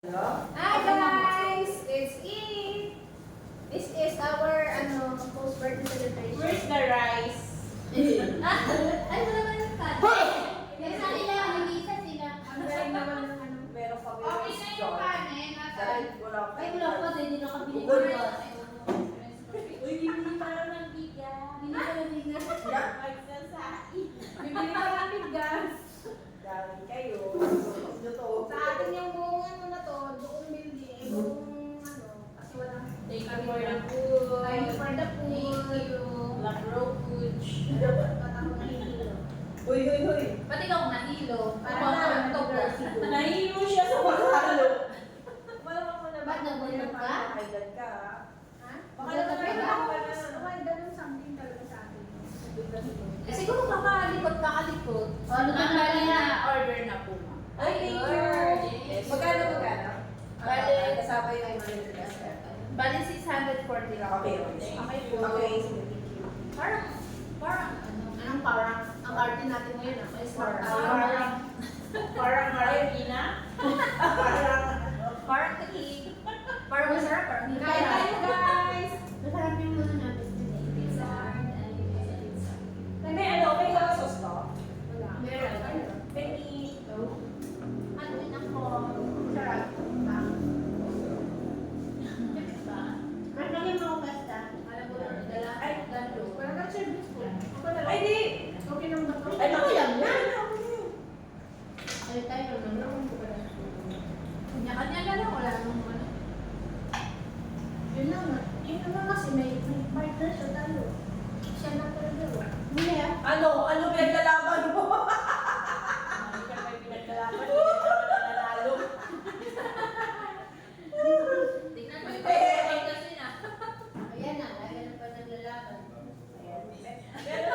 Hi guys! It's Eve! This is our post-birthday celebration. Where's the rice? Ay, wala ba yung kanin? Yes, sila, nag-iisa sila. Ang galing naman ng Meron kami Okay na yung kanin. Dahil wala pa. Ay, wala pa, hindi nakabili ko Ugol. ba? Uy, bibili pa lang ng bigas. Hindi ko na bigas. Magsasain. Bibili pa ng bigas. Dahil kayo. Ito. Sa atin yung buong na to, buong building, buong kasi walang Thank you for the food. Thank you for the food. Thank you. Black Rouge. Ba't ako nahihilo? Uy. Ba't ikaw nahilo? Parang na-october. Nahilo siya sa pagkalo. Malamang mo na Ba't nabulog ka? Kailan ka? Ha? Baka Wala naman na ako. Wala ganun something talaga sa akin. Eh, siguro kakalikot. Ano Ang na bali na? na order na po. Ay, thank you. Yes. Magkano? Bali, kasama yung managers. Bali 640 lang. Okay. Okay po. Okay, sige, thank you. Parang Anong parang? Ang party natin ngayon, may smart parang Marikina. Parang cake. Parang masarap. Parang hindi Kain tayo guys! Masarap yung mga namin. Pizza. May sauce to? Wala. Meron. Penny. Ano din ako? Sarap. Meron lang yung mga pasta. Alam ko na, dala. Ay, Dalo. Wala kang service ko. Ako na lang. Ay, di. Okay naman ba to? Ay, Ako lang na. Ay, tayo naman. Kanya-kanya na lang. Wala namang ano. Yun lang na. Yun naman kasi may partner siya tayo. Siya na talaga. Hindi ah. Ano pinaglalaban mo? Hindi ka may pinaglalaban. Hindi ka nanalo. Tingnan mo yung pagkakas kasi na. Ayan na. Lagi na pa naglalaban. Pero,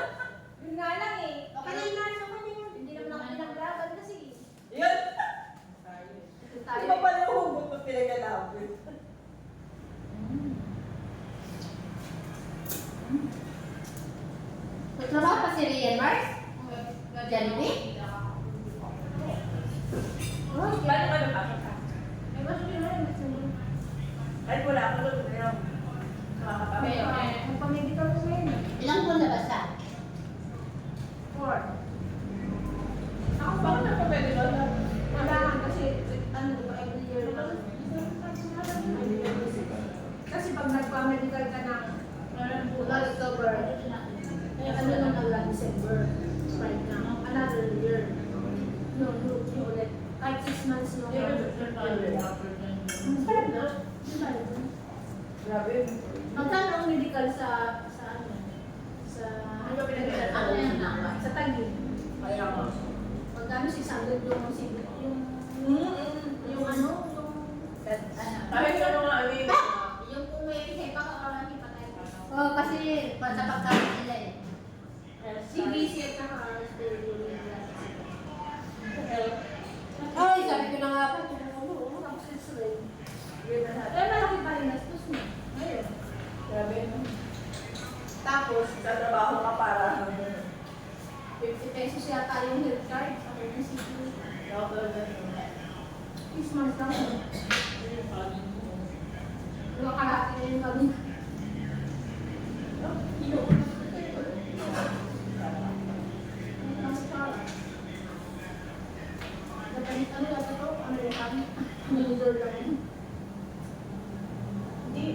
Yun nga lang eh. Okay na yun. Okay na yun. Hindi naman ako pinaglaban kasi. yun. Ito Ano tayo. ba pala yung hugot mo pinaglalaban? Trabaho pa si Rian Mars? Jollibee? Oh, Paano ka napakit ka? May mas pinag Ay, wala ako doon. Pero, Okay, okay. Magpa-medical ko ngayon. Ilang buwan na ba siya? 4. Ako ba? bakit napapwede ba? Wala kasi ano diba every year kasi pag nagpa-medical ka na mula October ano lang na December right na another year yung ulit kahit 6 months yung sarap na Grabe. magkano ang medical sa ano sa Ano ba pinag-medical? ano yan na sa Taguig Kaya ako. magkano 600 yung ano yung Kahit ano nga, ano yun? yung kung may hepatitis. Oo, kasi sa pagkain nila eh. CBC at saka Ay, sabi ko na nga po. tapos insulin. Eh, malaki pa rin gastos mo. Ngayon. Grabe, no? Tapos, Sa trabaho ka para. 50 pesos yata yung health card. Ako yung CBC. 6 months lang. Yung kalahati na yung kami. Ano yata to? American? Noodle lang yun. Hindi.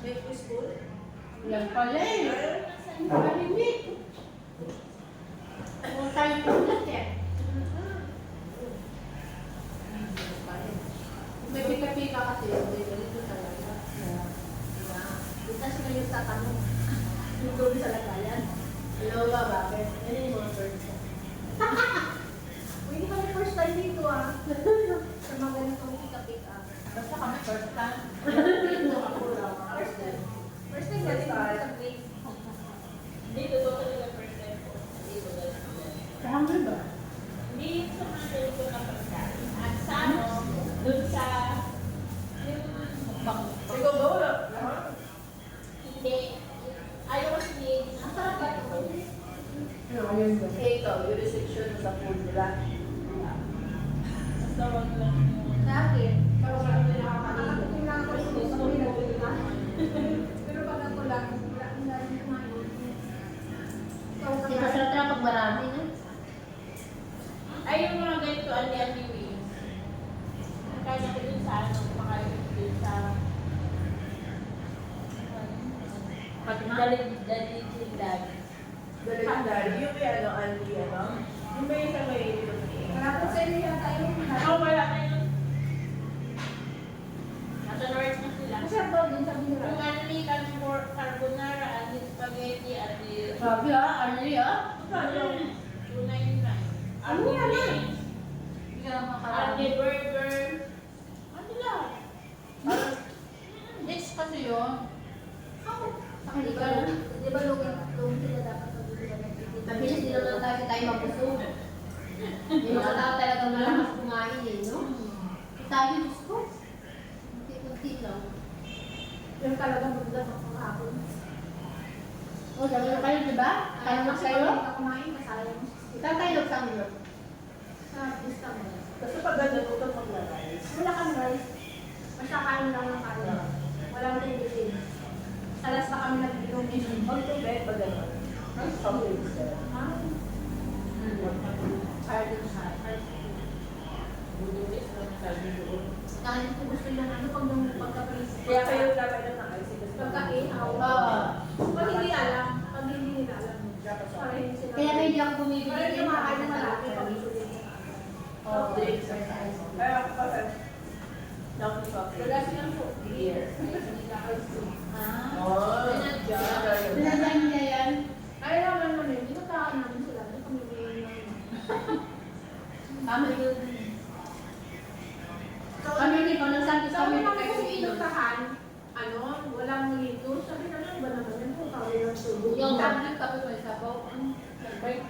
May school? Yan pala eh. Malimit. Kung tayo po natin. May pika-pika kasi may ganito talaga. Kita sila yung tatanong. Yung doon sa lagayan. Hello ba, bakit? Ano yung mga birds? Hindi kami first time dito ah. Sa mga ganitong pika-pika. Basta kami first time. Dito ako lang. First time. First time galing dito sa place. Dito to talaga first time po. Dito talaga. Kahangin ba? Hindi sa mga ganito na pagkain. At sa ano, dun sa yung mukbang. Ikaw ba wala? Hindi. Ayaw kasi hindi. Ang sarap ba ito? Ikaw, yung restriction sa food Wala. Basta wag lang yung... Sa akin, pero wala ko nakakalimutan lang ako sa gusto ko nila. Pero pag ako lang, wala akong lagi kumain. Ikaw Hindi ka masarap na pag marami na. Ay, yung mga ganito, ali-ali wings. Kaya ko dun sa ano, kumakain ko dun sa... Dali sindag. Dali. Yung may ano, Andy, ano? Yung may isang may Malapit sa inyo yata yung Oo, wala na yun. Nasa north na sila. Kasi ang tawag din sa Yung binira. ano ni carbonara, at spaghetti, at Grabe ah, ano ah? 299. Ano yan, ah? Hindi ka naman At karami. burger. Ano lang? Next kasi yun. Di ba lugin sila dapat pag-ibig ng Mabilis din naman tayo mabusog. Yung mga tao talaga malakas kumain eh, no? Tayo, Diyos ko. Kunti-kunti lang. Yung talagang magdang ako kahapon. O, dami na kayo, di ba? Kaya na Kasi kayo? pag hindi ka kumain, masayang mo. Saan tayo nagsama? Sa pista mo. Kasi pag ganda ko ito maglalais. Wala kang rice. Basta kain lang ng kain. Walang tindihin. Salas pa kami nag-inom yun. Huwag ito bet pag gano'n. Ang soft drinks. Ah, Pardon sa Budulis lang sabi doon. dahil ko gusto yung ano pag nung pagka-praise. Kaya kayo dapat na nakaisip. Pagka-ihaw. Pag hindi alam, pag hindi nila alam. Para hindi sila. Kaya na hindi ako bumibili. Para hindi kumakain ng malaki pag usulit. Oo, Drinks. Kaya ako pa sa Dr. Coffee. Wala silang po. Beer. Ah. Oh. Pinadyan niya yan. Ay, naman naman yun. Hindi ko kain namin sila. Hindi kami may Tama yun. Kami rin ko, nang Santos Sabi kami naman kayo kung inom. inukahan, ano, walang lito. Sabi naman, ba naman yan kung kawin ng tulog. Yung tablet tapos may sabaw. Nag-bike.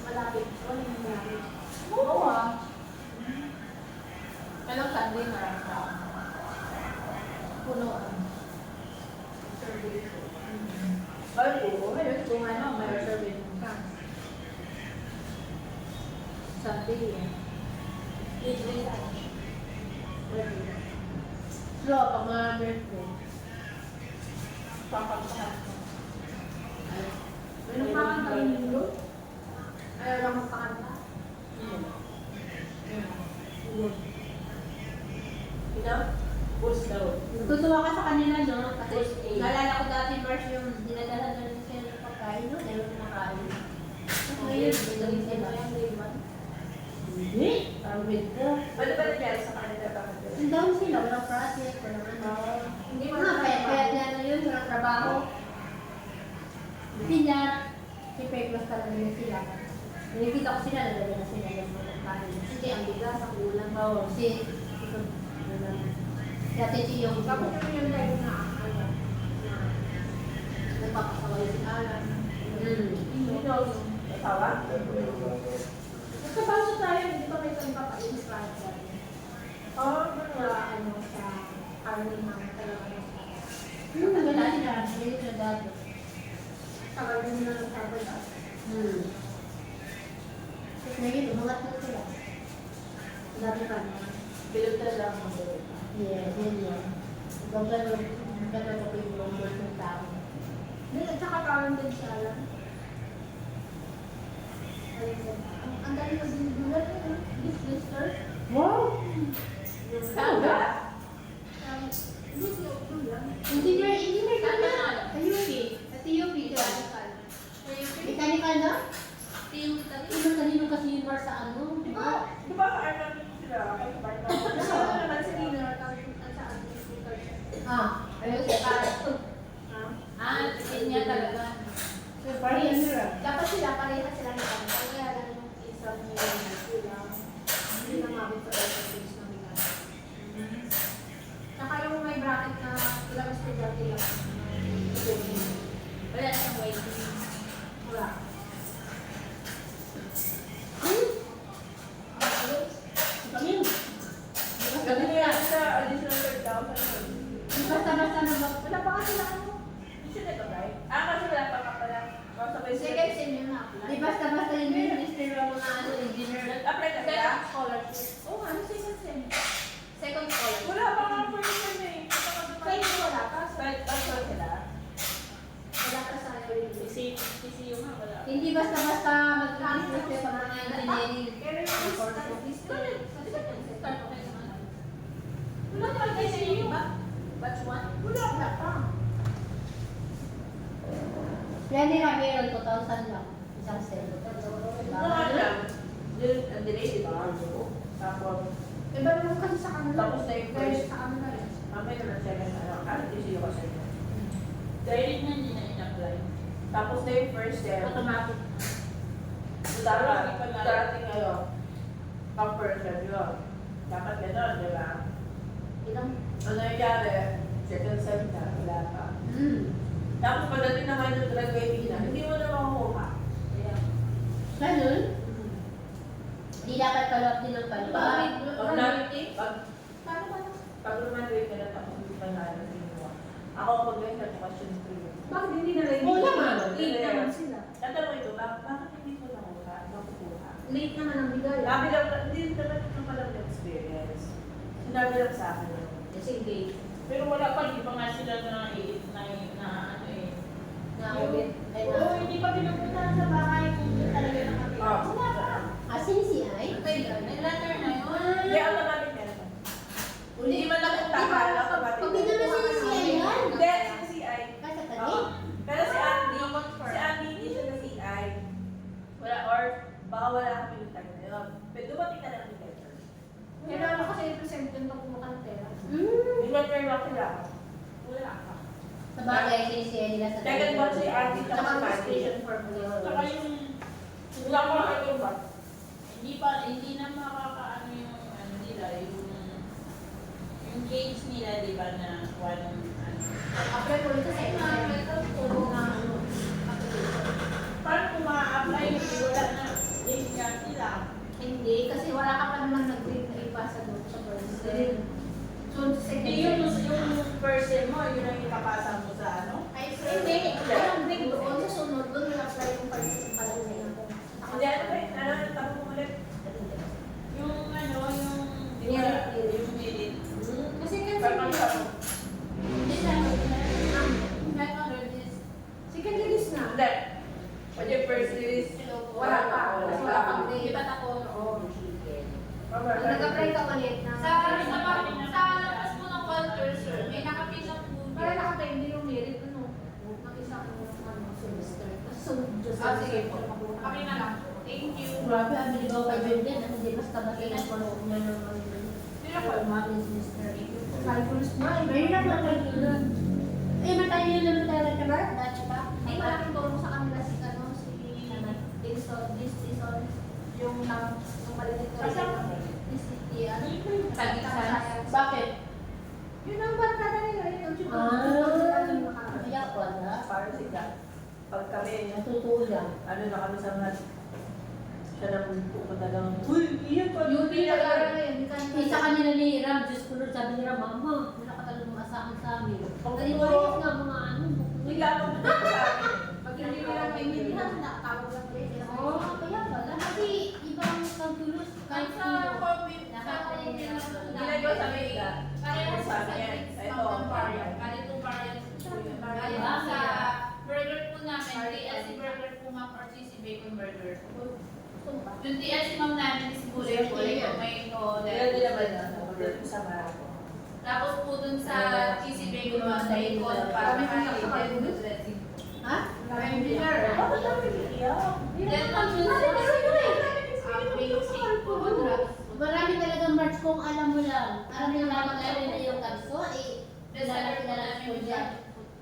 Malapit. Walang malapit. Oo ah. Pero Sunday marami tao. Puno ah. Ay, oo. Ngayon kung ano, may reservation. Sunday eh. Slow pag mga birthday. May nagpakanta rin linggo. Ayaw lang magpakanta. Push daw. Tutuwa ka sa kanila, no? Kasi First aid. naalala ko dati, Mars, yung dinadala na rin siya ng pagkain, no? Dahil kumakain. Ngayon, galing sila. Hindi. Tawid ka. Ano ba nangyari sa kanila? Ang down sila, walang project, walang ano. Hindi mo Mga payat-payat na ano yun, walang trabaho. Sila, si Peglos talaga yun sila. Nakikita ko sila, nalala na sila yung mga pagkain. Hindi, ang bigas, ang ulam. Oo, si Ate Chi yung Tapos naman yung tayo na ano, nagpapasaway si Alan. Sino? Asawa? nagkabasa tayo, hindi pa may isang papainis pa tayo. Oo. Sa ano, sa army namin talaga. Wala sila, hindi sila dati. Tagal din na ng sabi na. Tapos ngayon, umangat na sila. Dati pa naman. Bilog na lang ang bilog. Yes, yun. Ganda ko po yung number ng tao. Hindi, at saka parang din siya alam. Ang dali mo din gulat yun, this sister. Wow! Saan ba? Hindi siya ulan. Hindi may kanya. Ano? Ayupi. At Ayupi, di ba? Mechanical na? Sino kanino kasi yung bar sa ano? Di ba ka-arnan sila? Kay Barta? Kasi ano naman si Nina, tapos at sa ating speaker siya. Ah, ayun siya. Yun niya talaga. So, parang yan nila. Dapat sila, parehas sila ng kanta. Kaya lang yung isang yung sila, hindi na mabot sa percentage ng mga. Saka yung may bracket na ilang estudyante lang. Wala siyang waiting. Wala. Kami. Kasi niya sa additional 3,000. Basta-basta na ba? Wala pa kasi na ano. Hindi siya nag-apply? Kasi wala pa ka pala. PCU nga, wala. Hindi basta-basta mag-transfer kayo sa mga engineering. Pero yung statistics, Start ko kayo sa ano. Wala ka PCU ba? Batch 1? wala pa. Yan nila meron 2,000 lang. Isang set. Mga lang. Delay, di ba? Tapos, Iba naman kasi sa kanila. Tapos na yung Dahil first. sa kanila eh. mamay naman second, kahit hindi siya kasi. Dahil na hindi na in-apply. Tapos na yung first step. Automatic. Darating kayo. Pang person yun. Dapat gano'n, di ba? Ilang? Ano nangyari? Second sem na, wala pa. Tapos pagdating naman yung graduating na, hindi mo na makukuha. Ganun? Hindi dapat follow-up din ng follow-up. Pag graduate ka na tapos hindi pa na alam kinuha. Ako pag may question ko yun. Bakit hindi na lang? Oo naman. Late naman sila. Tatanong ito, bakit hindi ko nakukuha? Late naman ang bigay. Sabi lang, hindi naman ito palang experience. Sinabi lang sa akin yun. Kasi late. Pero wala pa, di pa nga sila na ano eh. Na-audit. Ay, Oo, hindi pa pinupuntahan sa bahay kung doon talaga nakapila. Wala pa. CCI? May letter na yun. Hindi, automatic yan. Hindi man napuntahan, automatic. Pag di naman CCI yan. Hindi, CCI. Kasi Oo. kagi. Pero si Andy hindi siya na CI. Wala, or baka wala kami yung time na yun. Pero dumating na lang yung letter. Kailangan kasi i-present yun pag kumuha ng pera. Yung letter lang sila. Wala ka. Sa bagay, CCI nila sa Second one si Andy, Tsaka tsaka si Mandy. station formula. Saka yung Wala ko lang yung ba? hindi na makakaano yung ano nila, yung gauge nila, di ba, na one ano. Apply ko rin sa second tubo na application. Paano kung ma-apply hindi wala na gauge nga sila? Hindi, kasi wala ka pa naman nag-grade na ipasa doon sa first sem. So, second Hindi yung person mo, yun ang ipapasa mo sa ano? Ay, hindi. Walang grade doon. Sa sunod, doon na-apply yung first sem pa lang nila. Hindi, ano, tanong mo ulit. Yung ano, yung Merit. yung merit. Kasi kasi Parang sabi. Hindi siya, second list na. Hindi. Pwede first list. Wala pa. Wala Wala pa. pang grade. Iba't ako, oo. Nung nag-apply ka ulit na. Sa labas po ng counter, sir, may nakapila po. Para nakapende yung merit, ano, ng isang semester. Kasi sunod dyan Ah, sige po. Kami na lang po. Thank you. Grabe, ang bilibaw kay Jordan. Hindi basta-basta yung follow-up niya ng mga Sila po. Calculus na. Ngayon lang naman yun. Eh, matayo yun naman talaga ba? Dati pa? Hindi, malaking tulong sa kanila si, ano, si Dison, yung maliit na Bakit? Yun ang barkada nila, yun. Kaya ko na. Para sila. Pag kami, Natutuwa lang. ano na kami sa mga siya nang pupunta lang. Uy, iyan pa. Yung pinag-aral na yun, Isa kanila ni Ram, Diyos ko Lord, sabi ni Ram, Mama, wala ka talagang maasahan sa amin. Pagkaliwayas nga mga ano. Bigla akong pupunta sa amin. Pag hindi nila maintindihan, nakatawag lang ulit. Oo, kaya pala. Kasi ibang pagtulos, kahit Sa sino. COVID, sa Nakakaya COVID niya. na po Ginagawa sa Mega. Parehas sa Sabi niya, Six ito. Mountain variant. Ganito variant po yun. Kaya sa burger po namin, TLC burger po ma'am or CC bacon burger. Yung TLC ma'am namin is gulay-gulay po may Kaya nila ba na? Pagdating sa Marco. Tapos po dun sa cheesy bacon ma'am, bacon para may dressing. Ha? May dinner. Bakit kami iiyak? Then ma'am dun sa basic po, drugs. Marami talagang March kung alam mo lang. Alam mo lang magkano na yung kapso, eh. Bestseller po Kilala namin ko dyan.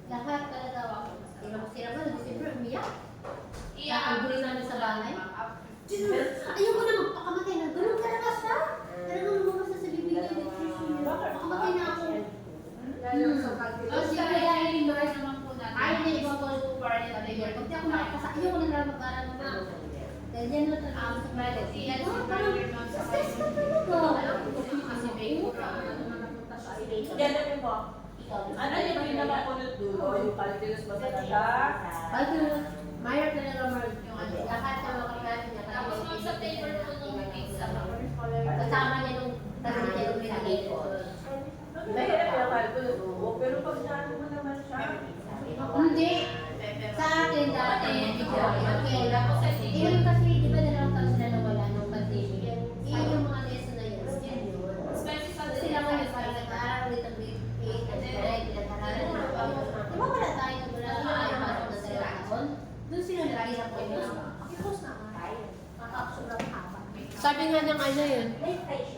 Lahat talaga ako. Sila ko sila ba? December, umiyak. Nakaguli namin sa bahay. Ayoko na magpakamatay na. Ganun talaga siya. Talagang lumabas na sa bibig niya. Makamatay na ako. Oh, sige, dahil March naman po natin. Ay, hindi ko po. Two variant Pag flavor. di ako makakasa, ayoko na lang mag-aral mo na. Dahil yan na talaga sa Meron si medicine. Elsie Burger ma'am sa Stress ka talaga. Alam ko kung kasi bacon ka. Yan na yun po. Ikaw. Ano yung pinakapunod dulo? Yung calculus ba talaga? Pag Mayor talaga Mark, yung ano, lahat ng mga klase niya. Tapos ma'am sa flavor po nung pizza ma'am. Kasama niya nung kasi niya yung pinag-ipon. Mahirap yung calculus. Oo, pero pag naano mo naman siya. Hindi. Sa akin dati, Sabi nga ng ano yun, Late eye siya.